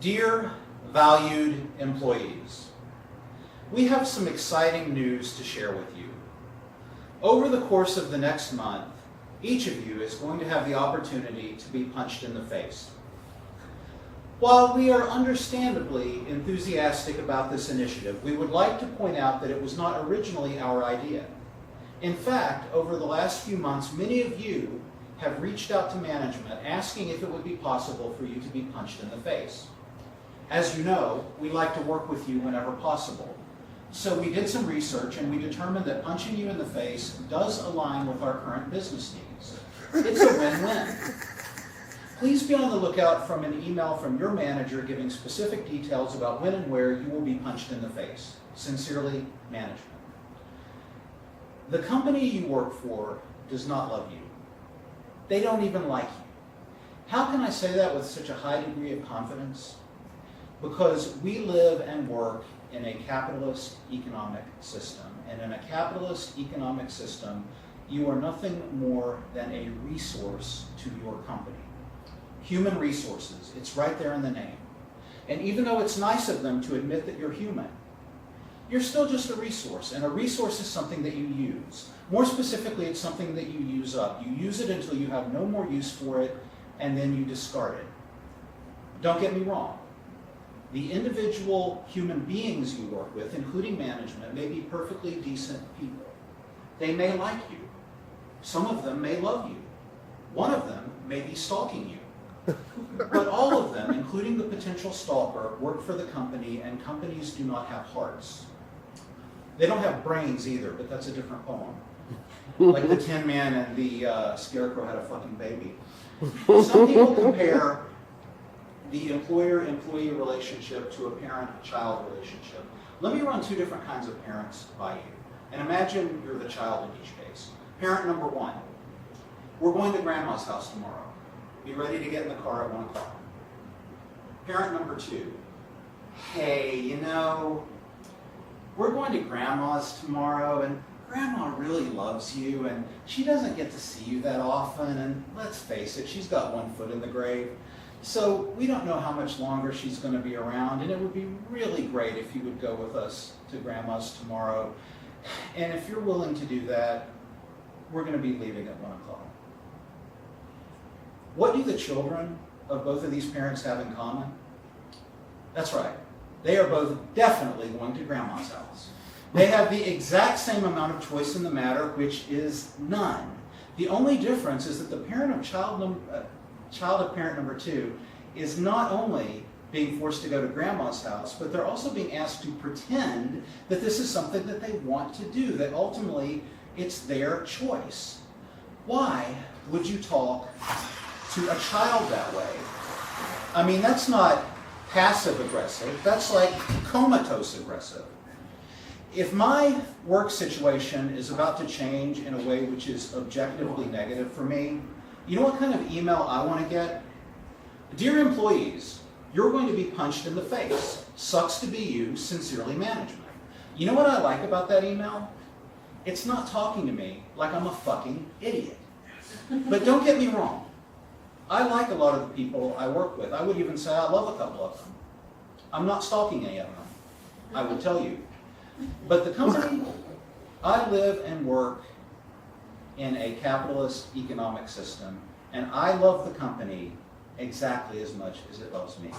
Dear valued employees, we have some exciting news to share with you. Over the course of the next month, each of you is going to have the opportunity to be punched in the face. While we are understandably enthusiastic about this initiative, we would like to point out that it was not originally our idea. In fact, over the last few months, many of you have reached out to management asking if it would be possible for you to be punched in the face. As you know, we like to work with you whenever possible. So we did some research and we determined that punching you in the face does align with our current business needs. It's a win-win. Please be on the lookout from an email from your manager giving specific details about when and where you will be punched in the face. Sincerely, management. The company you work for does not love you. They don't even like you. How can I say that with such a high degree of confidence? Because we live and work in a capitalist economic system. And in a capitalist economic system, you are nothing more than a resource to your company. Human resources, it's right there in the name. And even though it's nice of them to admit that you're human, you're still just a resource. And a resource is something that you use. More specifically, it's something that you use up. You use it until you have no more use for it, and then you discard it. Don't get me wrong. The individual human beings you work with, including management, may be perfectly decent people. They may like you. Some of them may love you. One of them may be stalking you. But all of them, including the potential stalker, work for the company, and companies do not have hearts. They don't have brains either, but that's a different poem. Like the Tin Man and the Scarecrow had a fucking baby. Some people compare the employer-employee relationship to a parent-child relationship. Let me run two different kinds of parents by you. And imagine you're the child in each case. Parent number one, we're going to grandma's house tomorrow. Be ready to get in the car at 1 o'clock. Parent number two, hey, you know, we're going to grandma's tomorrow and grandma really loves you and she doesn't get to see you that often and let's face it, she's got one foot in the grave. So we don't know how much longer she's going to be around, and it would be really great if you would go with us to grandma's tomorrow. And if you're willing to do that, we're going to be leaving at 1 o'clock. What do the children of both of these parents have in common? That's right. They are both definitely going to grandma's house. They have the exact same amount of choice in the matter, which is none. The only difference is that the parent of child of parent number two is not only being forced to go to grandma's house, but they're also being asked to pretend that this is something that they want to do, that ultimately it's their choice. Why would you talk to a child that way? I mean, that's not passive-aggressive, that's like comatose-aggressive. If my work situation is about to change in a way which is objectively negative for me, you know what kind of email I want to get? Dear employees, you're going to be punched in the face. Sucks to be you, sincerely management. You know what I like about that email? It's not talking to me like I'm a fucking idiot. But don't get me wrong. I like a lot of the people I work with. I would even say I love a couple of them. I'm not stalking any of them, I will tell you. But the company, I live and work in a capitalist economic system, and I love the company exactly as much as it loves me.